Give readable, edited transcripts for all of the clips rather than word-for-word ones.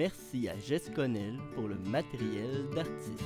merci à Jess Connell pour le matériel d'artiste.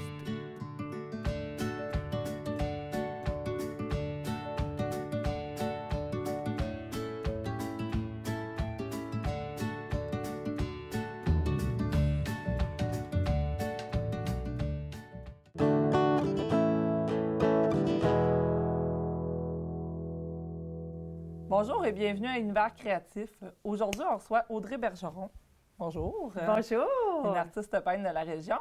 Bonjour et bienvenue à Univers créatif. Aujourd'hui, on reçoit Audrey Bergeron. Bonjour. Bonjour. Une artiste peintre de la région.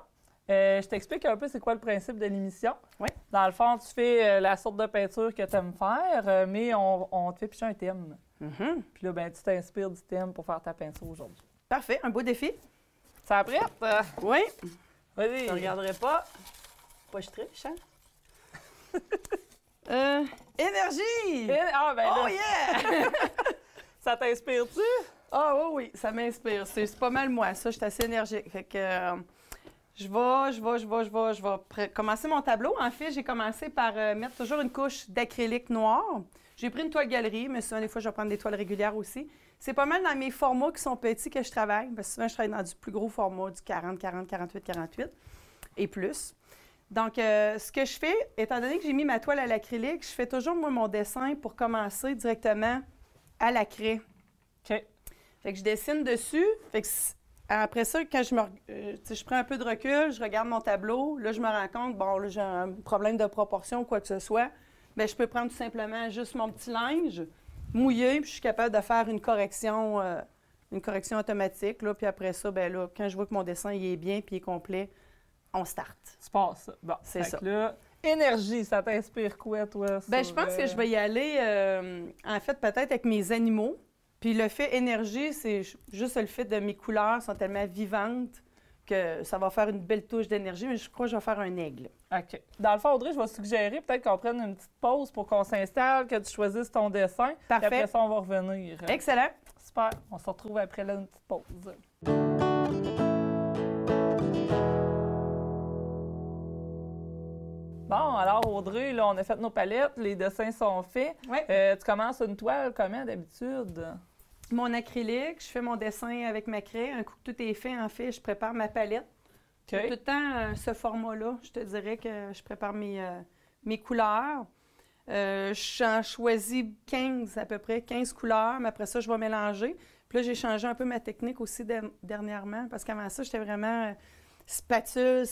Je t'explique un peu c'est quoi le principe de l'émission. Oui. Dans le fond, tu fais la sorte de peinture que tu aimes faire, mais on te fait picher un thème. Puis là, ben, tu t'inspires du thème pour faire ta peinture aujourd'hui. Parfait, un beau défi. Ça va prête? Oui. Vas-y. Je ne regarderai pas. Pas je triche, hein? Énergie! Ah, ben là, Oh yeah! ça t'inspire-tu? Ah oui, oui, ça m'inspire. C'est pas mal moi, ça, je suis assez énergique. Fait que je vais commencer mon tableau. En fait, j'ai commencé par mettre toujours une couche d'acrylique noir. J'ai pris une toile galerie, mais souvent, des fois, je vais prendre des toiles régulières aussi. C'est pas mal dans mes formats qui sont petits que je travaille, parce que souvent, je travaille dans du plus gros format, du 40, 40, 48, 48 et plus. Donc, ce que je fais, étant donné que j'ai mis ma toile à l'acrylique, je fais toujours, moi, mon dessin pour commencer directement à la craie. OK. Fait que je dessine dessus. Fait que après ça, quand je prends un peu de recul, je regarde mon tableau, là, je me rends compte, bon, là, j'ai un problème de proportion ou quoi que ce soit, bien, je peux prendre tout simplement juste mon petit linge, mouiller, puis je suis capable de faire une correction automatique, là, puis après ça, bien là, quand je vois que mon dessin, il est bien puis il est complet, on start. Tu passes ça. Bon, c'est ça. Là, énergie, ça t'inspire quoi, toi? Bien, je pense que je vais y aller, en fait, peut-être avec mes animaux. Puis le fait énergie, c'est juste le fait de mes couleurs sont tellement vivantes que ça va faire une belle touche d'énergie, mais je crois que je vais faire un aigle. OK. Dans le fond, Audrey, je vais suggérer peut-être qu'on prenne une petite pause pour qu'on s'installe, que tu choisisses ton dessin. Parfait. Puis après ça, on va revenir. Excellent. Super. On se retrouve après là, une petite pause. Bon, alors Audrey, là, on a fait nos palettes, les dessins sont faits. Oui. Tu commences une toile comment d'habitude? Mon acrylique, je fais mon dessin avec ma craie. Un coup que tout est fait, en fait, je prépare ma palette. OK. Tout le temps, ce format-là, je te dirais que je prépare mes couleurs. J'en choisis 15 à peu près, 15 couleurs, mais après ça, je vais mélanger. Puis là, j'ai changé un peu ma technique aussi dernièrement, parce qu'avant ça, j'étais vraiment spatule,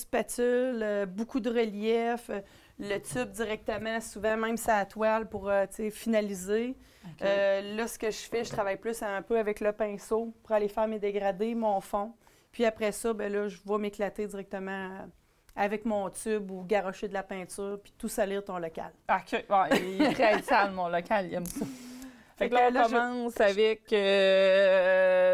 beaucoup de relief, le tube directement, souvent même sur la toile pour finaliser. Okay. Là, ce que je fais, je travaille plus un peu avec le pinceau pour aller faire mes dégradés, mon fond. Puis après ça, bien là, je vais m'éclater directement avec mon tube ou garrocher de la peinture, puis tout salir ton local. OK. Ouais, il est très sale, mon local, il aime ça. Fait que là, on commence avec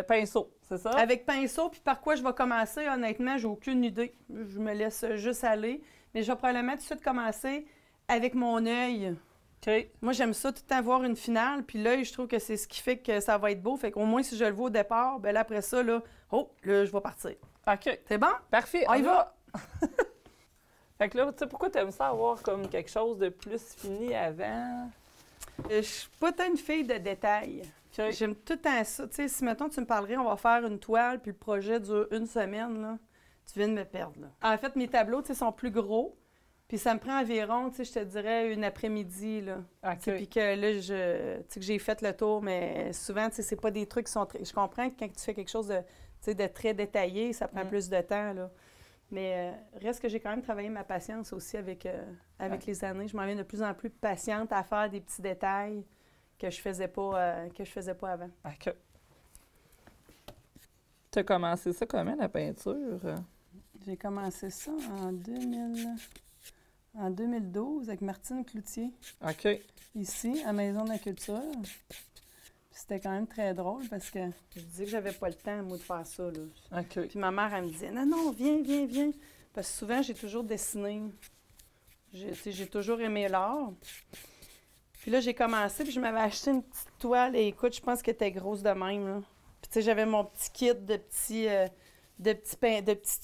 pinceau, c'est ça? Avec pinceau, puis par quoi je vais commencer, honnêtement, j'ai aucune idée. Je me laisse juste aller. Mais je vais probablement tout de suite commencer avec mon œil. OK. Moi, j'aime ça tout le temps voir une finale, puis l'œil, je trouve que c'est ce qui fait que ça va être beau. Fait qu'au moins, si je le vois au départ, bien là, après ça, là, là, je vais partir. OK. C'est bon? Parfait. On y va! Fait que là, tu sais, pourquoi tu aimes ça avoir comme quelque chose de plus fini avant? Je suis pas tant une fille de détails. Okay. J'aime tout le temps ça. Tu sais, si, mettons, tu me parlerais, on va faire une toile, puis le projet dure une semaine, là, tu viens de me perdre, là. En fait, mes tableaux, tu sais, sont plus gros, puis ça me prend environ, tu sais, je te dirais, une après-midi, là. Okay. Puis que là, tu sais, que j'ai fait le tour, mais souvent, tu sais, c'est pas des trucs qui sont très... Je comprends que quand tu fais quelque chose de, tu sais, de très détaillé, ça prend plus de temps, là. Mais reste que j'ai quand même travaillé ma patience aussi avec les années. Je m'en viens de plus en plus patiente à faire des petits détails que je faisais pas avant. OK. Tu as commencé ça comment, la peinture? J'ai commencé ça en 2012 avec Martine Cloutier. OK. Ici, à Maison de la Culture. C'était quand même très drôle parce que je disais que j'avais pas le temps, moi, de faire ça, là. OK. Puis ma mère, elle me disait « Non, viens, viens, viens. » Parce que souvent, j'ai toujours dessiné. J'ai toujours aimé l'art. Puis là, j'ai commencé, puis je m'avais acheté une petite toile. Et écoute, je pense qu'elle était grosse de même, là. Puis tu sais, j'avais mon petit kit de petits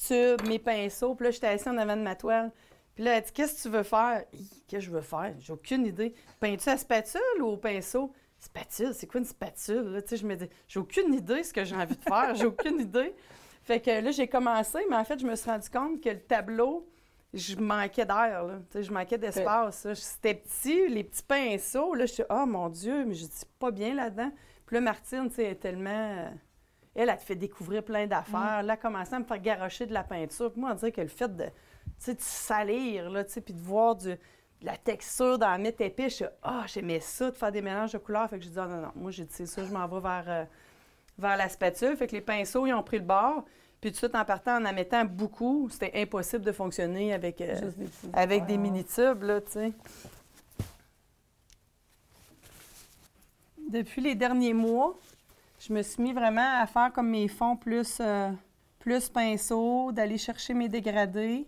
tubes, mes pinceaux. Puis là, j'étais assise en avant de ma toile. Puis là, elle dit « Qu'est-ce que tu veux faire? » Qu'est-ce que je veux faire? J'ai aucune idée. Peins-tu à spatule ou au pinceau? Spatule, c'est quoi une spatule? Là, tu sais, je me dis, j'ai aucune idée de ce que j'ai envie de faire, j'ai aucune idée. Fait que là, j'ai commencé, mais en fait, je me suis rendu compte que le tableau, je manquais d'air, là. Tu sais, je manquais d'espace. Là. C'était petit, les petits pinceaux. Là, je suis oh mon Dieu, mais je dis pas bien là-dedans. Puis là, Martine, tu sais, elle est tellement. Elle te fait découvrir plein d'affaires. Là, elle a commencé à me faire garrocher de la peinture. Puis moi, on dirait que le fait de, tu sais, de salir, là, tu sais, puis de voir de la texture dans la mettre épais, je suis j'aimais ça, de faire des mélanges de couleurs. Fait que j'ai dit, non. Moi, j'ai dit, c'est ça, je m'en vais vers la spatule. Fait que les pinceaux, ils ont pris le bord. Puis tout de suite, en partant, en mettant beaucoup, c'était impossible de fonctionner avec des mini-tubes, là, tu sais. Depuis les derniers mois, je me suis mis vraiment à faire comme mes fonds plus pinceau, d'aller chercher mes dégradés.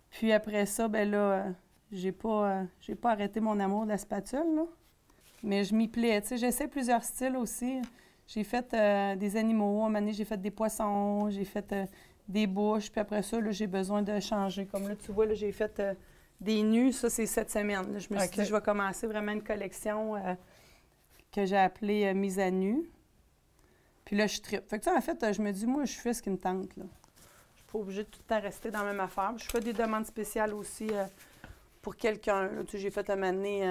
Puis après ça, ben là, j'ai pas arrêté mon amour de la spatule, là. Mais je m'y plais, tu sais. J'essaie plusieurs styles aussi. J'ai fait des animaux. À un moment donné, j'ai fait des poissons, j'ai fait des bouches. Puis après ça, là, j'ai besoin de changer. Comme là, tu vois, là, j'ai fait des nus. Ça, c'est cette semaine. Là, je me suis dit, je vais commencer vraiment une collection que j'ai appelée Mise à nu. Puis là, je trippe. Fait que ça, en fait, je me dis, moi, je fais ce qui me tente, là. Je suis pas obligée de tout le temps rester dans la même affaire. Je fais des demandes spéciales aussi pour quelqu'un. Tu sais, j'ai fait à un moment donné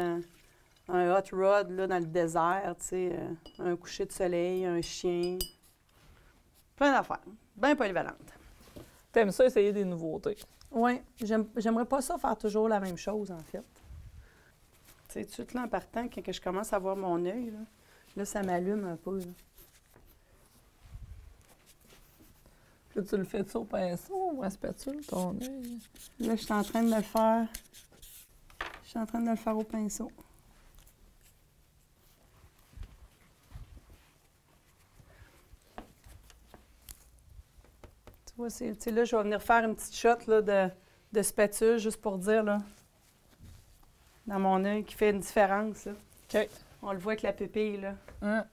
un hot rod là, dans le désert, tu sais, un coucher de soleil, un chien. Plein d'affaires. Bien polyvalente. T'aimes ça, essayer des nouveautés? Oui. J'aimerais pas ça faire toujours la même chose, en fait. Tu sais, tout de suite, là, en partant, quand je commence à voir mon œil, là, ça m'allume un peu, là. Puis là, tu le fais-tu au pinceau ou à spatule, ton œil? Là, je suis en train de le faire. Je suis en train de le faire au pinceau. Tu vois, là, je vais venir faire une petite shot là, de spatule, juste pour dire, là, dans mon œil, qui fait une différence. Là. OK. On le voit avec la pupille, là. Hein?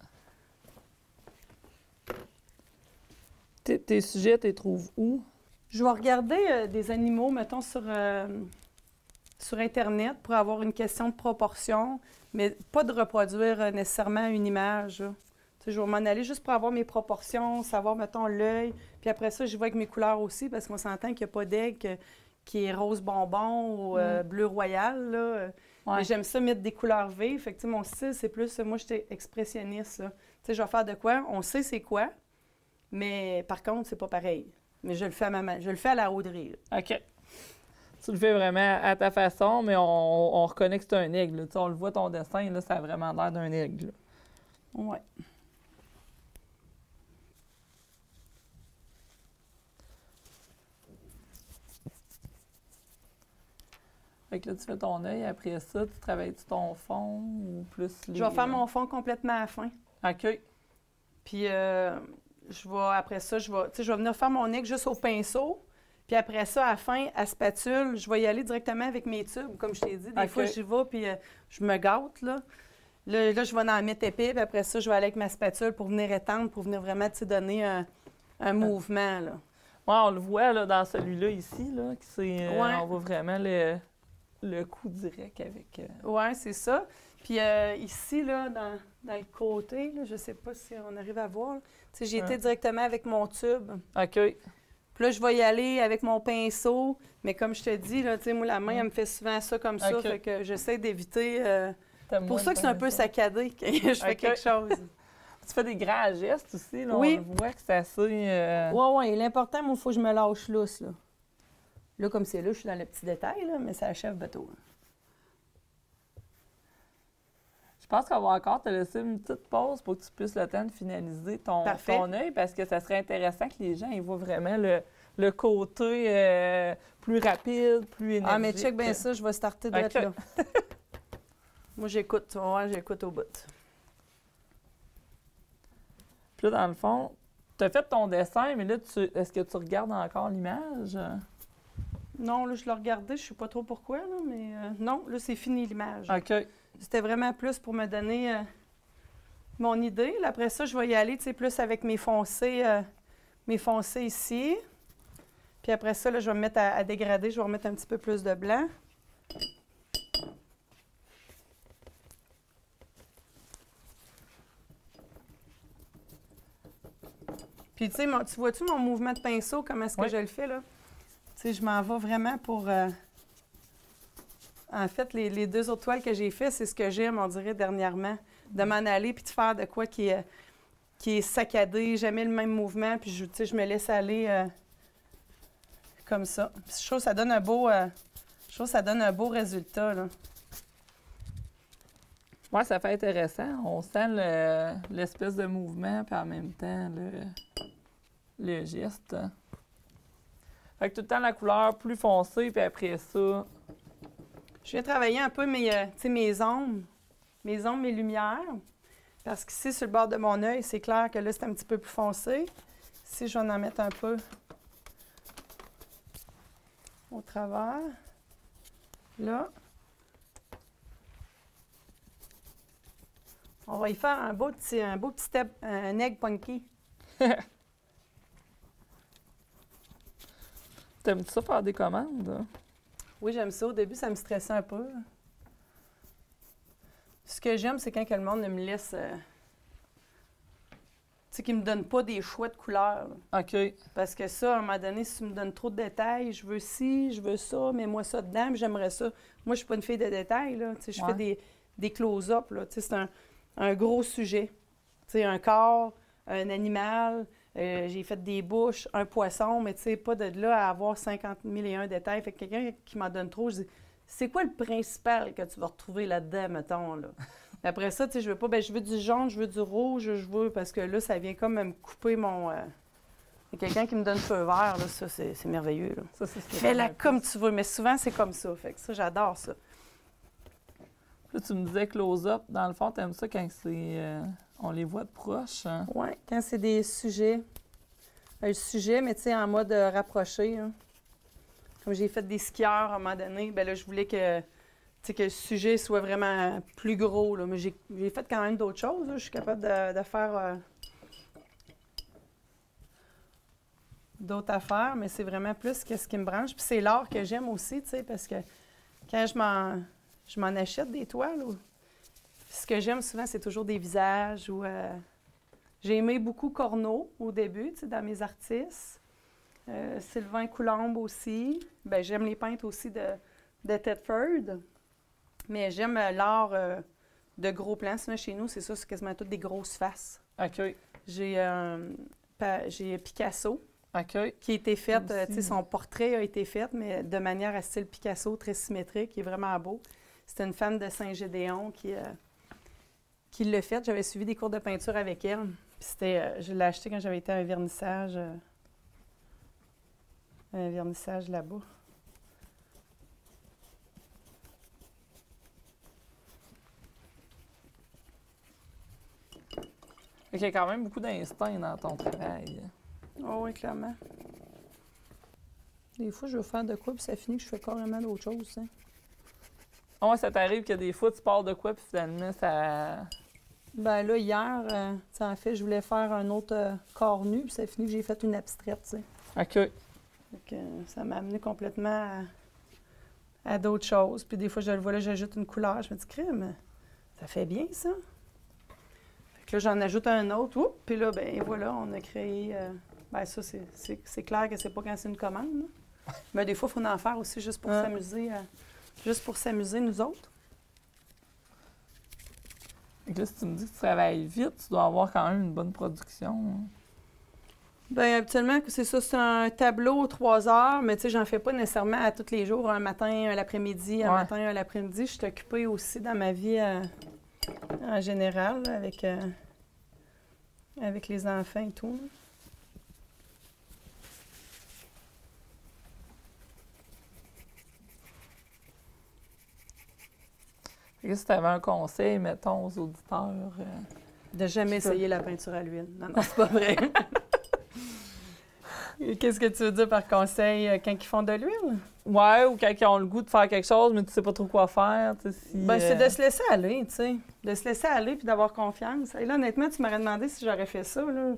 Tes sujets, tu les trouves où? Je vais regarder des animaux, mettons, sur Internet pour avoir une question de proportion, mais pas de reproduire nécessairement une image. Là. Tu sais, je vais m'en aller juste pour avoir mes proportions, savoir, mettons, l'œil. Puis après ça, je vois avec mes couleurs aussi, parce qu'on s'entend qu'il n'y a pas d'aigle qui est rose bonbon ou bleu royal. Là. Ouais. Mais j'aime ça mettre des couleurs vives. Fait que, tu sais, mon style, c'est plus... Moi, j'étais expressionniste. Là. Tu sais, je vais faire de quoi? On sait c'est quoi, mais par contre, c'est pas pareil. Mais je le fais à je le fais à la rôderie. Là. OK. Tu le fais vraiment à ta façon, mais on reconnaît que c'est un aigle. Tu sais, on le voit, ton dessin, là, ça a vraiment l'air d'un aigle. Oui. Fait que là, tu fais ton œil. Après ça, tu travailles-tu ton fond ou plus les... Je vais faire mon fond complètement à la fin. OK. Puis, après ça, je vais venir faire mon aigle juste au pinceau. Puis après ça, à la fin, à spatule, je vais y aller directement avec mes tubes, comme je t'ai dit. Des fois, j'y vais, puis je me gâte, là. Là, je vais en mettre épais, puis après ça, je vais aller avec ma spatule pour venir étendre, pour venir vraiment, tu sais, donner un mouvement, là. Ouais, on le voit, là, dans celui-là, ici, là, que c'est... on voit vraiment le coup direct avec... Oui, c'est ça. Puis ici, là, dans le côté, là, je sais pas si on arrive à voir, tu sais, j'ai été directement avec mon tube. OK. Puis là, je vais y aller avec mon pinceau, mais comme je te dis, là, tu sais, moi, la main, elle me fait souvent ça comme ça, fait que j'essaie d'éviter... C'est pour ça que c'est un peu saccadé quand je fais quelque chose. Tu fais des grands gestes aussi, là, oui. On voit que c'est assez... Oui. L'important, moi, il faut que je me lâche lousse, là. Là, comme c'est là, je suis dans le petit détail, là, mais ça achève bateau. Là. Je pense qu'on va encore te laisser une petite pause pour que tu puisses le temps de finaliser ton œil, parce que ça serait intéressant que les gens ils voient vraiment le côté plus rapide, plus énergique. Ah, mais check bien ça, je vais starter de là. Moi, j'écoute, tu vas voir, j'écoute au bout. Puis là, dans le fond, tu as fait ton dessin, mais là, est-ce que tu regardes encore l'image? Non, là, je l'ai regardé, je sais pas trop pourquoi, là, mais non, là, c'est fini l'image. OK. C'était vraiment plus pour me donner mon idée. Là, après ça, je vais y aller, tu sais, plus avec mes foncés ici. Puis après ça, là, je vais me mettre à dégrader, je vais remettre un petit peu plus de blanc. Puis, tu sais, tu vois-tu mon mouvement de pinceau, comment est-ce que je le fais, là? Tu sais, je m'en vais vraiment pour... En fait, les 2 autres toiles que j'ai faites, c'est ce que j'aime, on dirait, dernièrement. De m'en aller puis de faire de quoi qui est saccadé, jamais le même mouvement, puis tu sais, je me laisse aller comme ça. Puis je trouve que ça donne un beau résultat, là. Oui, ça fait intéressant. On sent l'espèce de mouvement, puis en même temps, le geste. Fait que tout le temps, la couleur plus foncée, puis après ça... Je viens travailler un peu mes ombres, mes lumières. Parce qu'ici, sur le bord de mon œil, c'est clair que là, c'est un petit peu plus foncé. Ici, je vais en mettre un peu au travers. Là. On va y faire un beau petit step, un egg punky. T'aimes-tu ça faire des commandes? Hein? Oui, j'aime ça. Au début, ça me stressait un peu. Ce que j'aime, c'est quand que le monde me laisse... tu sais, qu'il ne me donne pas des choix de couleurs. Là. OK. Parce que ça, à un moment donné, si tu me donnes trop de détails, je veux ci, je veux ça, mets-moi ça dedans, puis j'aimerais ça. Moi, je suis pas une fille de détails, là. Tu sais, je fais des close-up, là. Tu sais, c'est un gros sujet. Tu sais, un corps, un animal... j'ai fait des bouches, un poisson, mais tu sais, pas de là à avoir 50 001 détails. Fait que quelqu'un qui m'en donne trop, je dis, c'est quoi le principal que tu vas retrouver là-dedans, mettons, là? Après ça, tu sais, je veux pas, je veux du jaune, je veux du rouge, je veux, parce que là, ça vient comme me couper mon... quelqu'un qui me donne feu vert, là, ça, c'est merveilleux, là. Ça, fais-la comme tu veux, mais souvent, c'est comme ça. Fait que ça, j'adore ça. Là, tu me disais close-up. Dans le fond, t'aimes ça quand c'est... on les voit de proche. Hein? Oui, quand c'est des sujets. Un sujet, mais tu sais, en mode rapproché. Hein. Comme j'ai fait des skieurs à un moment donné, bien là, je voulais que le sujet soit vraiment plus gros. Là. Mais j'ai fait quand même d'autres choses. Là. Je suis capable de faire d'autres affaires, mais c'est vraiment plus ce qui me branche. Puis c'est l'art que j'aime aussi, tu sais, parce que quand je m'en achète des toiles, ce que j'aime souvent, c'est toujours des visages. Ou j'ai aimé beaucoup Corneau au début, tu sais, dans mes artistes. Sylvain Coulombe aussi. Bien, j'aime les peintres aussi de Thetford. Mais j'aime l'art de gros plans. Sinon, chez nous, c'est ça, c'est quasiment toutes des grosses faces. OK. J'ai Picasso. OK. Qui a été fait, tu sais, son portrait a été fait, mais de manière à style Picasso, très symétrique, qui est vraiment beau. C'était une femme de Saint-Gédéon qui l'a fait. J'avais suivi des cours de peinture avec elle. Puis je l'ai acheté quand j'avais été à un vernissage là-bas. Il y a quand même beaucoup d'instinct dans ton travail. Oh oui, clairement. Des fois, je veux faire de quoi, puis ça finit que je fais carrément d'autres choses. Hein. Ouais, ça t'arrive que des fois, tu pars de quoi, puis finalement, ça... Ben là, hier, en fait, je voulais faire un autre corps nu, puis ça finit que j'ai fait une abstraite, tu sais. OK. Donc, ça m'a amené complètement à d'autres choses. Puis des fois, je le vois là, j'ajoute une couleur. Je me dis, crème, ça fait bien, ça. Fait que là, j'en ajoute un autre. Oups! Puis là, ben voilà, on a créé... ben ça, c'est clair que c'est pas quand c'est une commande. Là. Mais des fois, il faut en faire aussi juste pour s'amuser. Juste pour s'amuser, nous autres. Et là, si tu me dis que tu travailles vite, tu dois avoir quand même une bonne production. Hein. Bien, habituellement, c'est ça, c'est un tableau 3 heures, mais tu sais, j'en fais pas nécessairement à tous les jours, un matin, un l'après-midi, un matin, un l'après-midi. Je suis occupée aussi dans ma vie en général, là, avec les enfants et tout. Là. Et si tu avais un conseil, mettons, aux auditeurs... de jamais essayer la peinture à l'huile. Non, non, c'est pas vrai. Qu'est-ce que tu veux dire par conseil quand ils font de l'huile? Ouais, ou quand ils ont le goût de faire quelque chose, mais tu sais pas trop quoi faire. Bien, c'est de se laisser aller, tu sais. De se laisser aller puis d'avoir confiance. Et là, honnêtement, tu m'aurais demandé si j'aurais fait ça, là.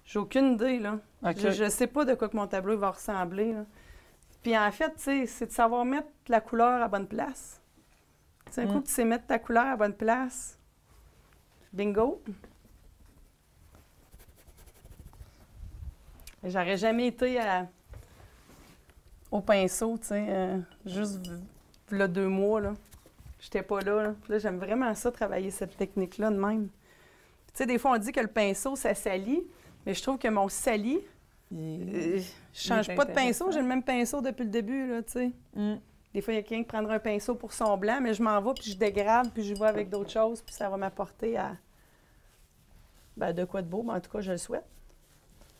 J'ai aucune idée, là. Okay. Je sais pas de quoi que mon tableau va ressembler, là. Puis en fait, tu sais, c'est de savoir mettre la couleur à bonne place. Tu sais, un coup que tu sais mettre ta couleur à bonne place, bingo! J'aurais jamais été au pinceau, tu sais, juste là 2 mois, là. J'étais pas là, là. Puis là, j'aime vraiment ça, travailler cette technique-là de même. Tu sais, des fois, on dit que le pinceau, ça salit, mais je trouve que mon sali, je change pas de pinceau, j'ai le même pinceau depuis le début, là, tu sais. Des fois, il y a quelqu'un qui prendra un pinceau pour son blanc, mais je m'en vais, puis je dégrade, puis je vais avec d'autres choses, puis ça va m'apporter à... Ben, de quoi de beau, mais en tout cas, je le souhaite.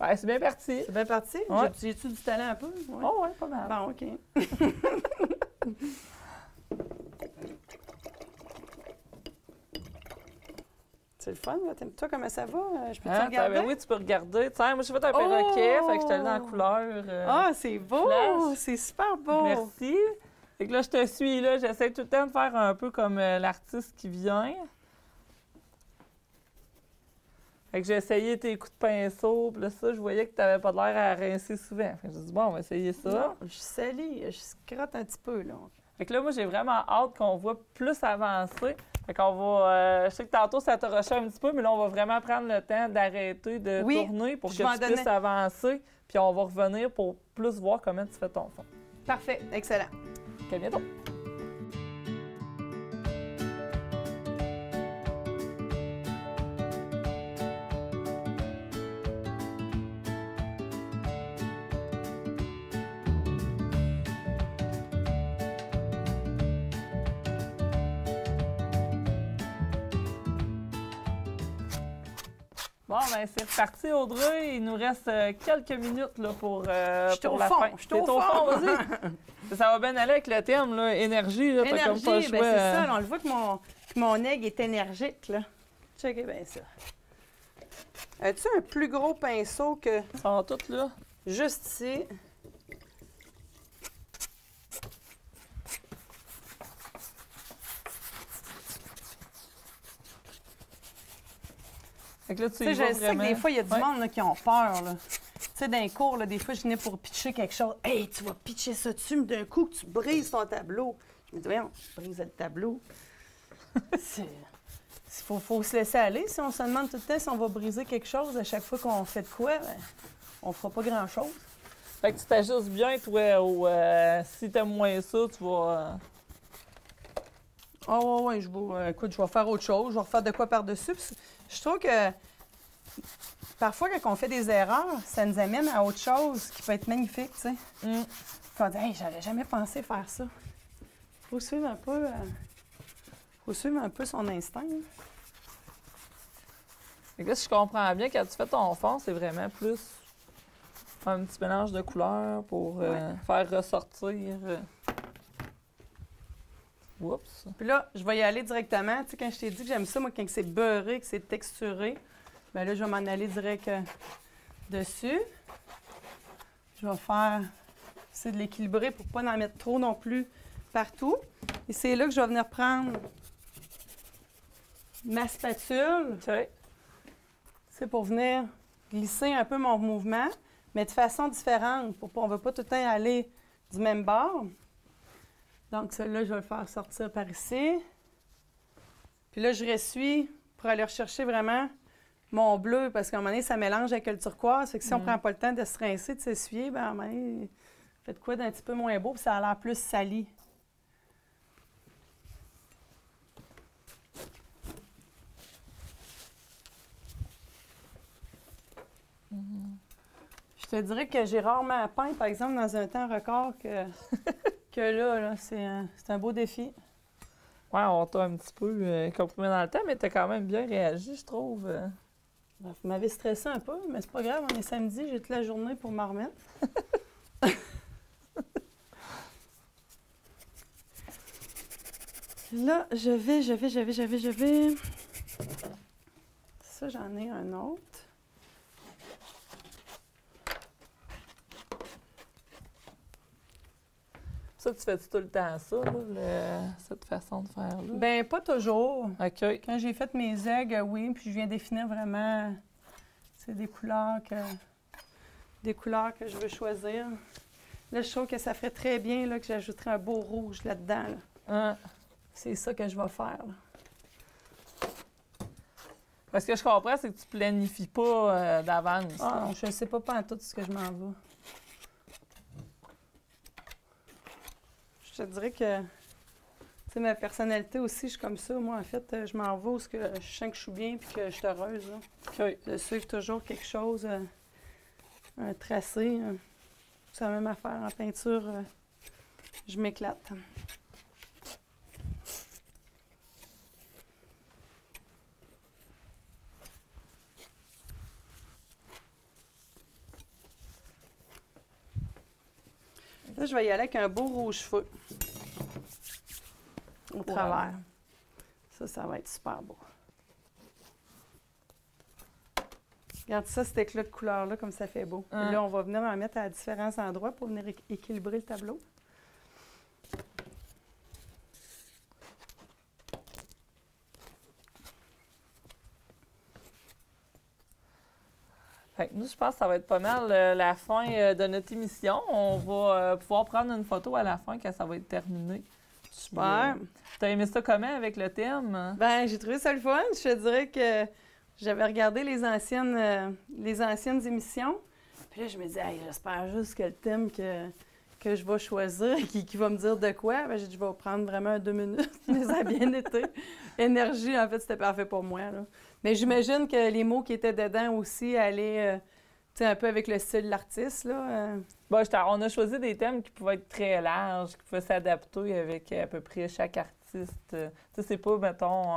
Ouais, c'est bien parti. C'est bien parti? Ouais. J'ai-tu du talent un peu? Ouais. Oh, ouais, pas mal. Bon, OK. C'est le fun, là. Toi, comment ça va? Je peux te regarder? Ben oui, tu peux regarder. Tiens, moi, j'ai fait un perroquet, fait que je te l'ai dans la couleur. Ah, c'est beau! flash. C'est super beau! Merci. Fait que là, je te suis, là. J'essaie tout le temps de faire un peu comme l'artiste qui vient. Fait que j'ai essayé tes coups de pinceau, puis là, ça, je voyais que tu n'avais pas l'air à rincer souvent. Fait que j'ai dit, bon, on va essayer ça. Non, je salis, je scrotte un petit peu, là. Fait que là, moi, j'ai vraiment hâte qu'on voit plus avancer. Fait qu'on va... je sais que tantôt, ça t'a rushé un petit peu, mais là, on va vraiment prendre le temps d'arrêter de tourner pour que tu puisses avancer. Puis on va revenir pour plus voir comment tu fais ton fond. Parfait, excellent. À bientôt. Bon, ben c'est reparti, Audrey. Il nous reste quelques minutes là, pour la fin. Je suis au fond, vas-y. Ça va bien aller avec le terme, là, énergie. Là, énergie, comme pas le choix, c'est ça. Là, on le voit que mon aigle est énergique, là. Checkez bien ça. As-tu un plus gros pinceau que... Ils sont tous là. Juste ici. Fait que là, Tu sais, je sais que des fois, il y a du monde là, qui ont peur. Là. Tu sais, dans les cours, là, des fois, je venais pour pitcher quelque chose. « Hey, tu vas pitcher ça dessus, mais d'un coup, que tu brises ton tableau. » Je me dis « Voyons, je brise le tableau. » Il faut se laisser aller. Si on se demande tout le temps si on va briser quelque chose à chaque fois qu'on fait de quoi, ben, on fera pas grand-chose. Fait que tu t'ajustes bien, toi, si t'aimes moins ça, tu vas... Ah ouais, écoute, je vais faire autre chose. Je vais refaire de quoi par-dessus. Je trouve que parfois, quand on fait des erreurs, ça nous amène à autre chose qui peut être magnifique, tu sais. On dit, hey, j'aurais jamais pensé faire ça. Faut suivre un peu son instinct. Fait que là, si je comprends bien, quand tu fais ton fond, c'est vraiment plus un petit mélange de couleurs pour faire ressortir... Oups. Puis là, je vais y aller directement. Tu sais, quand je t'ai dit que j'aime ça, moi, quand c'est beurré, que c'est texturé, bien là, je vais m'en aller direct dessus. Je vais faire... C'est de l'équilibrer pour pas en mettre trop non plus partout. Et c'est là que je vais venir prendre ma spatule. OK. C'est pour venir glisser un peu mon mouvement, mais de façon différente. On ne veut pas tout le temps aller du même bord. Donc, celui-là, je vais le faire sortir par ici. Puis là, je ressuie pour aller rechercher vraiment mon bleu, parce qu'à un moment donné, ça mélange avec le turquoise. Fait que si on ne prend pas le temps de se rincer, de s'essuyer, bien, à un moment donné, faites quoi d'un petit peu moins beau, puis ça a l'air plus sali. Je te dirais que j'ai rarement peint, par exemple, dans un temps record que là, c'est un beau défi. Ouais, on t'a un petit peu comprimé dans le temps, mais t'as quand même bien réagi, je trouve. Vous m'avez stressé un peu, mais c'est pas grave, on est samedi, j'ai toute la journée pour m'en remettre. Là, je vais. Ça, j'en ai un autre. Ça, tu fais tout le temps ça, là, cette façon de faire là? Bien, pas toujours. OK. Quand j'ai fait mes aigues, oui, puis je viens définir vraiment des couleurs que je veux choisir. Là, je trouve que ça ferait très bien là, que j'ajouterais un beau rouge là-dedans. Là. C'est ça que je vais faire. Là. Parce que je comprends, c'est que tu planifies pas d'avance. Ah, je ne sais pas en tout ce que je m'en vais. Je te dirais que, tu sais, ma personnalité aussi, je suis comme ça. Moi, en fait, je m'en vais où je sens que je suis bien et que je suis heureuse. Là. Okay. De suivre toujours quelque chose, un tracé. C'est la même affaire en peinture. Je m'éclate. Là, je vais y aller avec un beau rouge-feu au travers. Ça va être super beau. Regarde ça, cet éclat de couleur-là, comme ça fait beau. Et là, on va venir en mettre à différents endroits pour venir équilibrer le tableau. Fait que nous, je pense que ça va être pas mal la fin de notre émission. On va pouvoir prendre une photo à la fin quand ça va être terminé. Super. T'as aimé ça comment avec le thème? Ben, j'ai trouvé ça le fun. Je te dirais que j'avais regardé les anciennes émissions. Puis là, je me dis, hey, j'espère juste que le thème que je vais choisir, qui va me dire de quoi, ben, je vais prendre vraiment 2 minutes. Mais ça a bien été. Énergie, en fait, c'était parfait pour moi. Là. Mais j'imagine que les mots qui étaient dedans aussi allaient un peu avec le style de l'artiste. Bon, on a choisi des thèmes qui pouvaient être très larges, qui pouvaient s'adapter avec à peu près chaque artiste. C'est pas, mettons,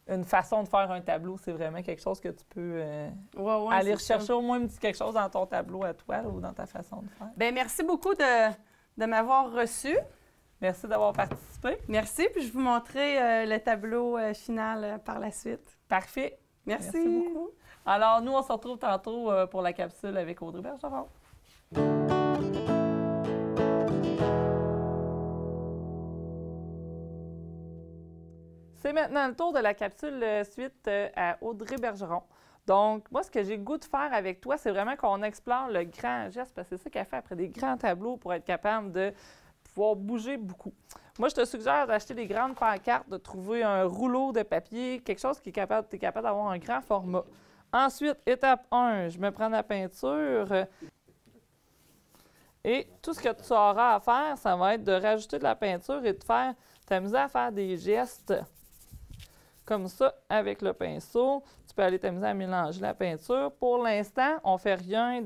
une façon de faire un tableau. C'est vraiment quelque chose que tu peux aller rechercher au moins quelque chose dans ton tableau à toi ou dans ta façon de faire. Bien, merci beaucoup de m'avoir reçu. Merci d'avoir participé. Merci, puis je vais vous montrer le tableau final par la suite. Parfait. Merci beaucoup. Alors, nous, on se retrouve tantôt pour la capsule avec Audrey Bergeron. C'est maintenant le tour de la capsule suite à Audrey Bergeron. Donc, moi, ce que j'ai le goût de faire avec toi, c'est vraiment qu'on explore le grand geste, parce que c'est ça qu'elle fait après des grands tableaux pour être capable de pouvoir bouger beaucoup. Moi, je te suggère d'acheter des grandes pancartes, de trouver un rouleau de papier, quelque chose qui est capable, tu es capable d'avoir un grand format. Ensuite, étape 1, je me prends la peinture et tout ce que tu auras à faire, ça va être de rajouter de la peinture et de t'amuser à faire des gestes comme ça avec le pinceau. Tu peux aller t'amuser à mélanger la peinture. Pour l'instant, on ne fait rien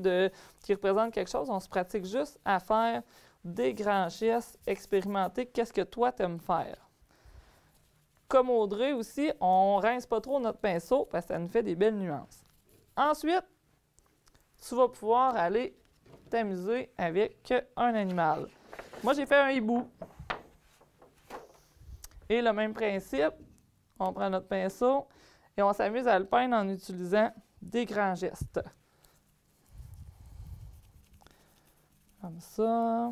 qui représente quelque chose, on se pratique juste à faire des grands gestes, expérimenter qu'est-ce que toi t'aimes faire. Comme Audrey aussi, on ne rince pas trop notre pinceau parce que ça nous fait des belles nuances. Ensuite, tu vas pouvoir aller t'amuser avec un animal. Moi, j'ai fait un hibou. Et le même principe, on prend notre pinceau et on s'amuse à le peindre en utilisant des grands gestes. Comme ça.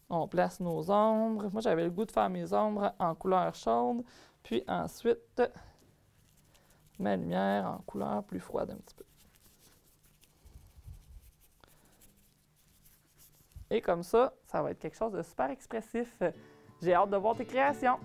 On place nos ombres. Moi, j'avais le goût de faire mes ombres en couleur chaude. Puis ensuite, ma lumière en couleur plus froide un petit peu. Et comme ça, ça va être quelque chose de super expressif. J'ai hâte de voir tes créations.